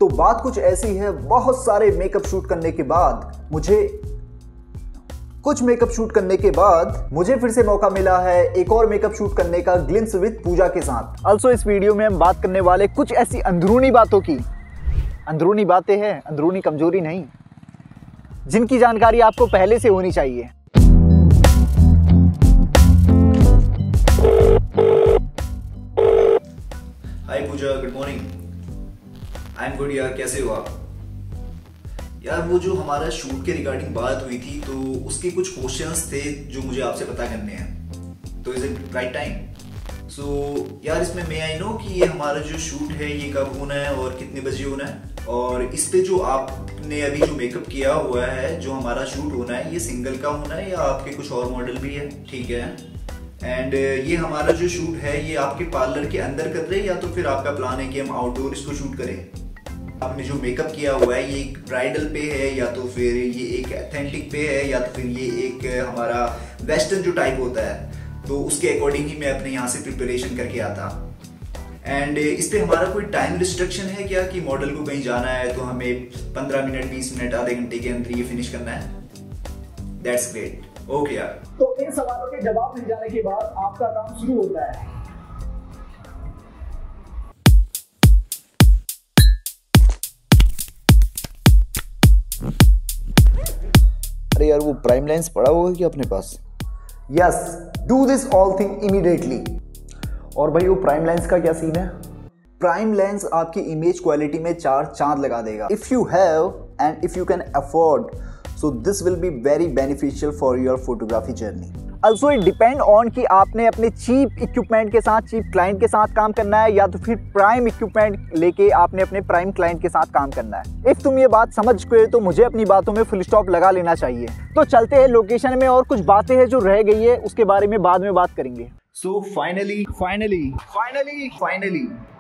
तो बात कुछ ऐसी है, बहुत सारे मेकअप शूट करने के बाद मुझे फिर से मौका मिला है एक और मेकअप शूट करने का, ग्लिम्स विद पूजा के साथ। ऑल्सो इस वीडियो में हम बात करने वाले कुछ ऐसी अंदरूनी बातों की, अंदरूनी बातें हैं, अंदरूनी कमजोरी नहीं, जिनकी जानकारी आपको पहले से होनी चाहिए। Hi Pooja, good morning. I am good यार, कैसे हो आप? यार वो जो हमारा शूट के रिगार्डिंग बात हुई थी, तो उसके कुछ क्वेश्चंस थे जो मुझे आपसे पता करने हैं। तो इज इट राइट टाइम? सो यार, इसमें मे आई नो कि ये हमारा जो शूट है ये कब होना है और कितने बजे होना है, और इस पे जो आपने अभी जो मेकअप किया हुआ है, जो हमारा शूट होना है, ये सिंगल का होना है या आपके कुछ और मॉडल भी है? ठीक है। एंड ये हमारा जो शूट है ये आपके पार्लर के अंदर कर रहे हैं या तो फिर आपका प्लान है कि हम आउटडोर इसको शूट करें? आपने जो मेकअप किया हुआ है ये एक ब्राइडल पे है या तो फिर ये एक एथेंटिक पे है या तो फिर ये एक हमारा वेस्टर्न जो टाइप होता है, तो उसके अकॉर्डिंग ही मैं अपने यहाँ से प्रिपरेशन करके आता। एंड इस पे हमारा कोई टाइम रिस्ट्रिक्शन है क्या कि मॉडल को कहीं जाना है तो हमें 15 मिनट 20 मिनट आधे घंटे के अंदर ये फिनिश करना है? That's great. ओके यार, तो इन सवालों के जवाब मिल जाने के बाद आपका काम शुरू होता है। अरे यार, वो प्राइम लेंस पड़ा होगा क्या अपने पास? Yes, do this all thing immediately. और भाई वो प्राइम लेंस का क्या सीन है? प्राइम लेंस आपकी इमेज क्वालिटी में 4 चांद लगा देगा। If you have and if you can afford, so this will be very beneficial for your photography journey. Also it depend on कि आपने अपने चीप इक्विपमेंट के साथ, चीप क्लाइंट के साथ काम करना है या तो फिर प्राइम इक्विपमेंट लेके आपने अपने प्राइम क्लाइंट के साथ काम करना है। इफ तुम ये बात समझ गए तो मुझे अपनी बातों में फुल स्टॉप लगा लेना चाहिए। तो चलते हैं लोकेशन में, और कुछ बातें हैं जो रह गई है उसके बारे में बाद में बात करेंगे। सो फाइनली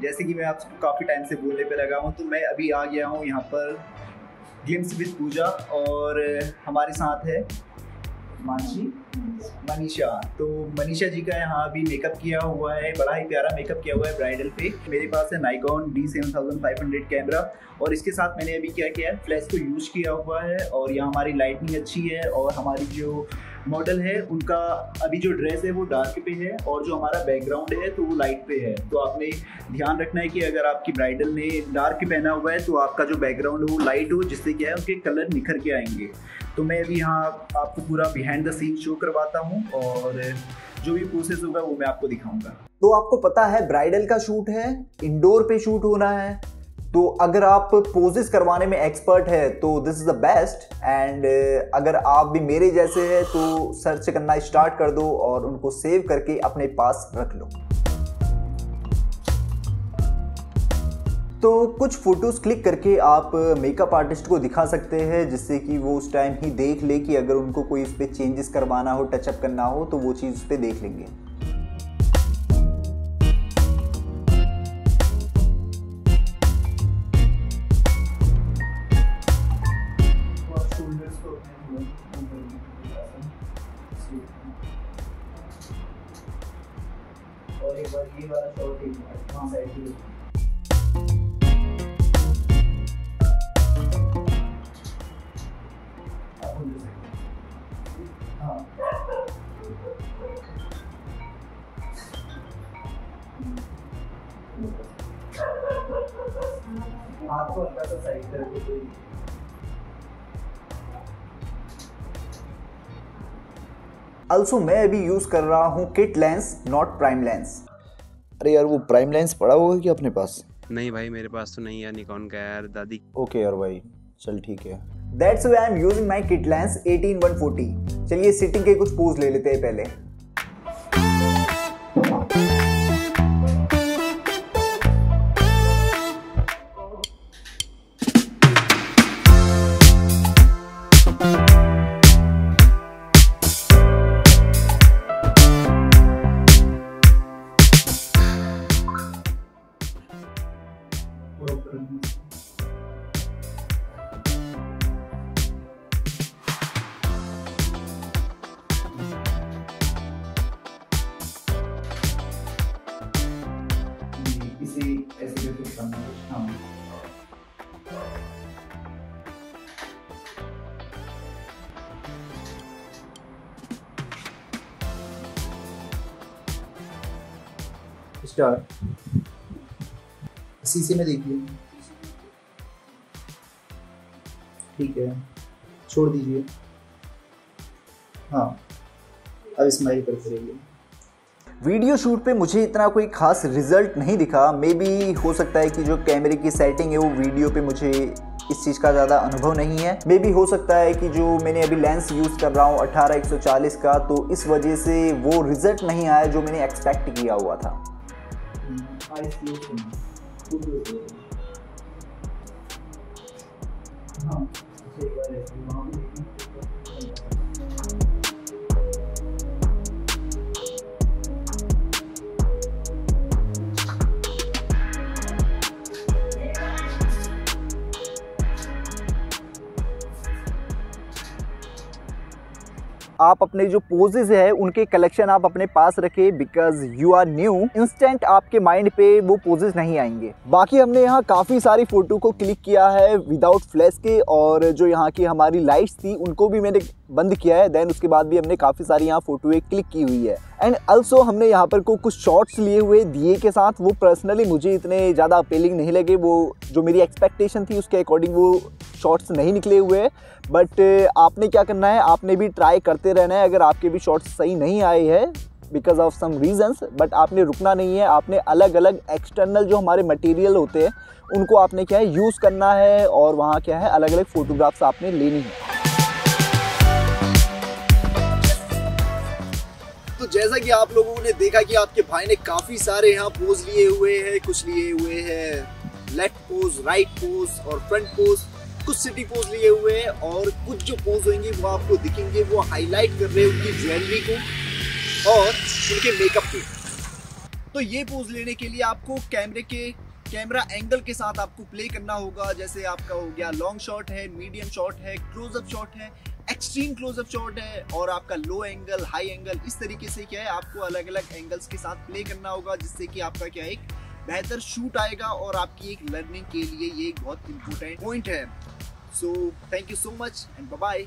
जैसे कि मैं आपको काफ़ी टाइम से बोलने पे लगा हूँ, तो मैं अभी आ गया हूँ यहाँ पर ग्लिम्स विद पूजा, और हमारे साथ है मनीषा। तो मनीषा जी का यहाँ अभी मेकअप किया हुआ है, बड़ा ही प्यारा मेकअप किया हुआ है ब्राइडल पे। मेरे पास है नाइकॉन D7500 कैमरा, और इसके साथ मैंने अभी क्या किया है, फ्लैश को यूज किया हुआ है, और यहाँ हमारी लाइटनिंग अच्छी है, और हमारी जो मॉडल है उनका अभी जो ड्रेस है वो डार्क पे है, और जो हमारा बैकग्राउंड है तो वो लाइट पे है। तो आपने ध्यान रखना है कि अगर आपकी ब्राइडल ने डार्क पहना हुआ है तो आपका जो बैकग्राउंड है वो लाइट हो, जिससे क्या है उनके कलर निखर के आएंगे। तो मैं अभी यहाँ आपको पूरा बिहाइंड द सीन शो करवाता हूँ, और जो भी प्रोसेस होगा वो मैं आपको दिखाऊंगा। तो आपको पता है ब्राइडल का शूट है, इंडोर पे शूट होना है, तो अगर आप पोजेस करवाने में एक्सपर्ट है तो this is the best. And अगर आप भी मेरे जैसे हैं तो सर्च करना स्टार्ट कर दो और उनको सेव करके अपने पास रख लो। तो कुछ फोटोज क्लिक करके आप मेकअप आर्टिस्ट को दिखा सकते हैं, जिससे कि वो उस टाइम ही देख ले कि अगर उनको कोई इस पर चेंजेस करवाना हो, टचअप करना हो, तो वो चीज़ उस पर देख लेंगे। और एक बार ये वाला शॉट वहाँ साइड पे हाथ को हल्का सा साइड करके। Also मैं अभी यूज कर रहा हूँ kit lens, not prime lens. अरे यार, वो प्राइम लेंस पड़ा होगा क्या अपने पास? नहीं भाई, मेरे पास तो नहीं है निकॉन का यार दादी। ओके यार भाई, चल ठीक है। That's why I'm using my kit lens 18140। चलिए सिटिंग के कुछ पोज ले लेते हैं पहले। स्टार्ट। शीशे में देखिए, ठीक है, छोड़ दीजिए। हाँ, अब स्माइल करते रहिए। वीडियो शूट पे मुझे इतना कोई खास रिजल्ट नहीं दिखा। मे बी हो सकता है कि जो कैमरे की सेटिंग है वो वीडियो पे मुझे इस चीज़ का ज़्यादा अनुभव नहीं है। मे बी हो सकता है कि जो मैंने अभी लेंस यूज़ कर रहा हूँ 18-140 का, तो इस वजह से वो रिजल्ट नहीं आया जो मैंने एक्सपेक्ट किया हुआ था। आप अपने जो पोजेज है उनके कलेक्शन आप अपने पास रखें, because you are new. Instant आपके माइंड पे वो पोजेज नहीं आएंगे। बाकी हमने यहाँ काफ़ी सारी फ़ोटो को क्लिक किया है विदाउट फ्लैश के, और जो यहाँ की हमारी लाइट्स थी उनको भी मैंने बंद किया है। देन उसके बाद भी हमने काफ़ी सारी यहाँ फ़ोटो क्लिक की हुई है। एंड ऑल्सो हमने यहाँ पर कुछ शॉट्स लिए हुए दिए के साथ। वो पर्सनली मुझे इतने ज़्यादा अपीलिंग नहीं लगे, वो जो मेरी एक्सपेक्टेशन थी उसके अकॉर्डिंग वो शॉट्स नहीं निकले हुए। बट आपने क्या करना है, आपने भी ट्राई करते रहना है। अगर आपके भी शॉट्स सही नहीं आए हैं because of some reasons, but आपने रुकना नहीं है। आपने अलग अलग एक्सटर्नल जो हमारे मटेरियल होते हैं उनको आपने क्या है यूज़ करना है, और वहाँ क्या है अलग अलग फ़ोटोग्राफ्स आपने लेनी है। तो जैसा कि आप लोगों ने देखा कि आपके भाई ने काफी सारे यहाँ पोज लिए हुए हैं। कुछ लिए हुए हैं लेफ्ट पोज, राइट पोज और फ्रंट पोज, कुछ सिटी पोज लिए हुए हैं, और कुछ जो पोज होंगे वो आपको दिखेंगे, वो हाईलाइट कर रहे हैं उनकी ज्वेलरी को और उनके मेकअप को। तो ये पोज लेने के लिए आपको कैमरा एंगल के साथ आपको प्ले करना होगा। जैसे आपका हो गया लॉन्ग शॉट है, मीडियम शॉट है, क्लोजअप शॉट है, एक्सट्रीम क्लोजअप शॉट है, और आपका लो एंगल, हाई एंगल। इस तरीके से क्या है आपको अलग अलग एंगल्स के साथ प्ले करना होगा, जिससे कि आपका क्या एक बेहतर शूट आएगा, और आपकी एक लर्निंग के लिए ये एक बहुत इंपॉर्टेंट पॉइंट है। So thank you so much and bye bye.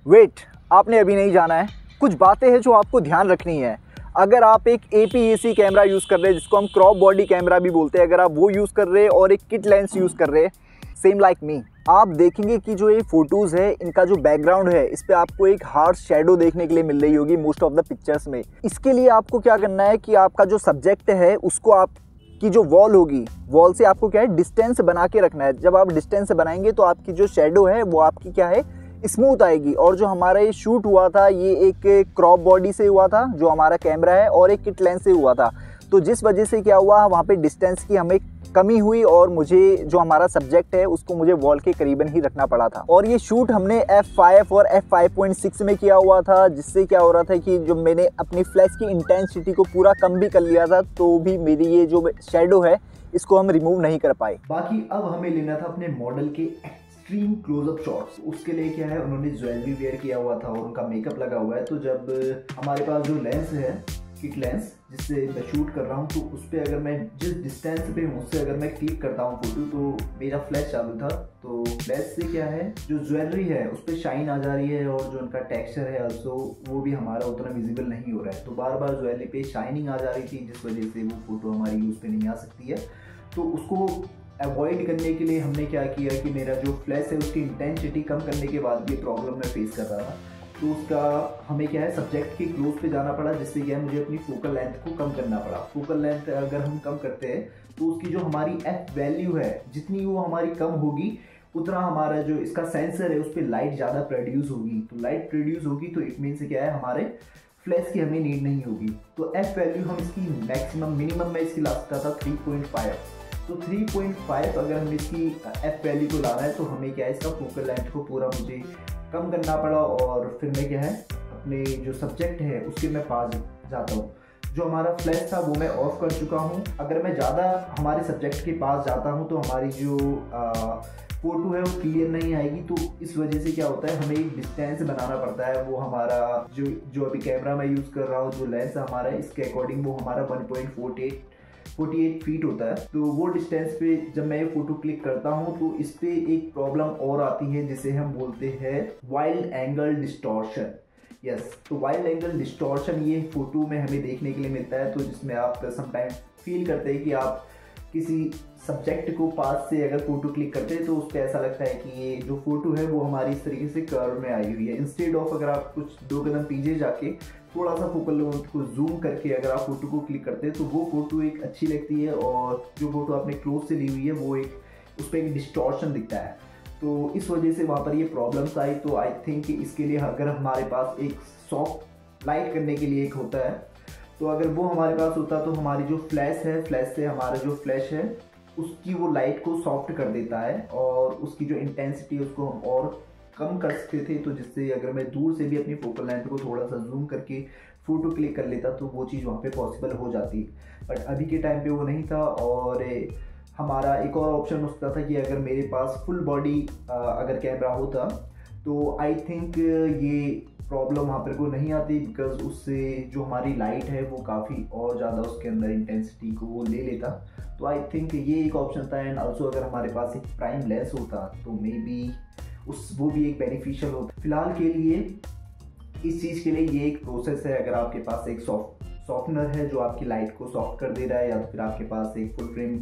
Wait, आपने अभी नहीं जाना है। कुछ बातें हैं जो आपको ध्यान रखनी है। अगर आप एक APS-C कैमरा यूज़ कर रहे हैं, जिसको हम क्रॉप बॉडी कैमरा भी बोलते हैं, अगर आप वो यूज़ कर रहे हैं और एक किट लेंस यूज़ कर रहे हैं सेम लाइक मी, आप देखेंगे कि जो ये फोटोज़ है इनका जो बैकग्राउंड है इस पे आपको एक हार्ड शेडो देखने के लिए मिल रही होगी मोस्ट ऑफ द पिक्चर्स में। इसके लिए आपको क्या करना है कि आपका जो सब्जेक्ट है उसको आपकी जो वॉल होगी, वॉल से आपको क्या है डिस्टेंस बना के रखना है। जब आप डिस्टेंस बनाएंगे तो आपकी जो शेडो है वो आपकी क्या है स्मूथ आएगी। और जो हमारा ये शूट हुआ था ये एक क्रॉप बॉडी से हुआ था जो हमारा कैमरा है, और एक किट लेंस से हुआ था। तो जिस वजह से क्या हुआ वहाँ पे डिस्टेंस की हमें कमी हुई, और मुझे जो हमारा सब्जेक्ट है उसको मुझे वॉल के करीबन ही रखना पड़ा था। और ये शूट हमने f5 और f5.6 में किया हुआ था, जिससे क्या हो रहा था कि जो मैंने अपनी फ्लैश की इंटेंसिटी को पूरा कम भी कर लिया था तो भी मेरी ये जो शेडो है इसको हम रिमूव नहीं कर पाए। बाकी अब हमें लेना था अपने मॉडल के एक्सट्रीम क्लोजअप शॉट्स। उसके लिए क्या है उन्होंने ज्वेलरी वेयर किया हुआ था और उनका मेकअप लगा हुआ है। तो जब हमारे पास जो लेंस है किट लेंस जिससे मैं शूट कर रहा हूँ, तो उस पर अगर मैं जिस डिस्टेंस पे हूँ उससे अगर मैं क्लिक करता हूँ फोटो, तो मेरा फ्लैश चालू था। तो फ्लैश से क्या है जो ज्वेलरी है उस पर शाइन आ जा रही है, और जो उनका टेक्सचर है ऑल्सो वो भी हमारा उतना विजिबल नहीं हो रहा है। तो बार बार ज्वेलरी पे शाइनिंग आ जा रही थी, जिस वजह से वो फोटो हमारी यूज़ पे नहीं आ सकती है। तो उसको अवॉइड करने के लिए हमने क्या किया कि मेरा जो फ्लैश है उसकी इंटेंसिटी कम करने के बाद भी प्रॉब्लम मैं फेस कर रहा था। तो उसका हमें क्या है सब्जेक्ट के क्लोज पे जाना पड़ा, जिससे क्या है मुझे अपनी फोकल लेंथ को कम करना पड़ा। फोकल लेंथ अगर हम कम करते हैं तो उसकी जो हमारी f वैल्यू है जितनी वो हमारी कम होगी उतना हमारा जो इसका सेंसर है उस पर लाइट ज़्यादा प्रोड्यूस होगी। तो लाइट प्रोड्यूस होगी तो इट मीन से क्या है हमारे फ्लैश की हमें नीड नहीं होगी। तो f वैल्यू हम इसकी मैक्सिमम मिनिमम में इसकी ला सकता था 3.5। तो 3.5 अगर हम इसकी f वैल्यू को लाना है तो हमें क्या है इसका फोकल लेंथ को पूरा मुझे कम करना पड़ा। और फिर मैं क्या है अपने जो सब्जेक्ट है उसके मैं पास जाता हूँ। जो हमारा फ्लैश था वो मैं ऑफ कर चुका हूँ। अगर मैं ज़्यादा हमारे सब्जेक्ट के पास जाता हूँ तो हमारी जो फोटो है वो क्लियर नहीं आएगी। तो इस वजह से क्या होता है हमें एक डिस्टेंस बनाना पड़ता है। वो हमारा जो अभी कैमरा मैं यूज़ कर रहा हूँ, जो लेंस हमारा है इसके अकॉर्डिंग वो हमारा 1.48 फीट होता है। तो वो डिस्टेंस पे जब मैं ये फोटो क्लिक करता हूँ तो इस पे एक प्रॉब्लम और आती है जिसे हम बोलते हैं वाइल्ड एंगल डिस्टॉर्शन। यस, तो वाइड एंगल डिस्टॉर्शन ये फोटो में हमें देखने के लिए मिलता है, तो जिसमें आप समटाइम फील करते हैं कि आप किसी सब्जेक्ट को पास से अगर फोटो क्लिक करते हैं तो उस पर ऐसा लगता है कि ये जो फोटो है वो हमारी इस तरीके से कर्व में आई हुई है। इंस्टेड ऑफ अगर आप कुछ 2 कदम पीछे जाके थोड़ा सा फोकल लेंथ को जूम करके अगर आप फोटो को क्लिक करते हैं तो वो फोटो एक अच्छी लगती है, और जो फोटो आपने क्लोज से ली हुई है वो एक उस पर एक डिस्टॉर्शन दिखता है। तो इस वजह से वहाँ पर ये प्रॉब्लम्स आई। तो आई थिंक इसके लिए अगर हमारे पास एक सॉफ्ट लाइट करने के लिए एक होता है, तो अगर वो हमारे पास होता तो हमारी जो फ्लैश है, फ्लैश से हमारा जो फ्लैश है उसकी वो लाइट को सॉफ्ट कर देता है और उसकी जो इंटेंसिटी है उसको हम और कम कर सकते थे। तो जिससे अगर मैं दूर से भी अपनी फोकल लेंथ को थोड़ा सा जूम करके फ़ोटो क्लिक कर लेता तो वो चीज़ वहाँ पे पॉसिबल हो जाती। बट अभी के टाइम पे वो नहीं था, और हमारा एक और ऑप्शन होता था कि अगर मेरे पास फुल बॉडी अगर कैमरा होता तो आई थिंक ये प्रॉब्लम वहाँ पर को नहीं आती, बिकॉज उससे जो हमारी लाइट है वो काफ़ी और ज़्यादा उसके अंदर इंटेंसिटी को वो ले लेता। तो आई थिंक ये एक ऑप्शन था। एंड ऑल्सो अगर हमारे पास एक प्राइम लेंस होता तो मे बी वो भी एक बेनिफिशियल होता। फिलहाल के लिए इस चीज़ के लिए ये एक प्रोसेस है। अगर आपके पास एक सॉफ्टनर है जो आपकी लाइट को सॉफ्ट कर दे रहा है, या तो फिर आपके पास एक फुल फ्रेम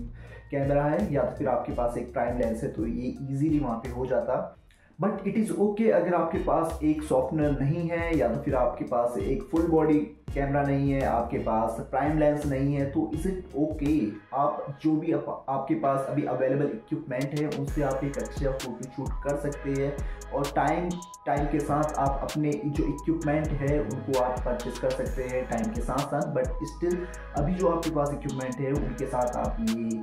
कैमरा है, या तो फिर आपके पास एक प्राइम लेंस है, तो ये ईजीली वहाँ पे हो जाता। बट इट इज़ ओके अगर आपके पास एक सॉफ्टनर नहीं है, या तो फिर आपके पास एक फुल बॉडी कैमरा नहीं है, आपके पास प्राइम लेंस नहीं है, तो इज़ इट ओके। आप जो भी आपके पास अभी अवेलेबल इक्विपमेंट है उनसे आप एक अच्छा फोटो शूट कर सकते हैं, और टाइम के साथ आप अपने जो इक्विपमेंट है उनको आप परचेस कर सकते हैं टाइम के साथ साथ। बट स्टिल अभी जो आपके पास इक्विपमेंट है उनके साथ आप ये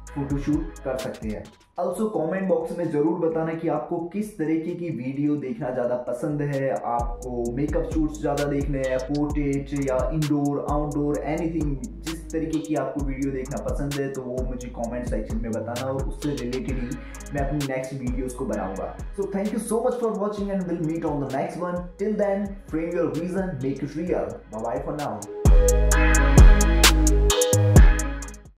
फोटो शूट कर सकते हैं। ऑल्सो कमेंट बॉक्स में ज़रूर बताना कि आपको किस तरीके की वीडियो देखना ज़्यादा पसंद है। आपको मेकअप शूट्स ज़्यादा देखने हैं, पोर्ट्रेट या इंडोर आउटडोर एनीथिंग, जिस तरीके की आपको वीडियो देखना पसंद है तो वो मुझे कमेंट सेक्शन में बताना, और उससे रिलेटेड ही मैं अपनी नेक्स्ट वीडियोस को बनाऊंगा। So thank you so much for watching and will meet on the next one. Till then frame your vision, make it real. Bye bye for now.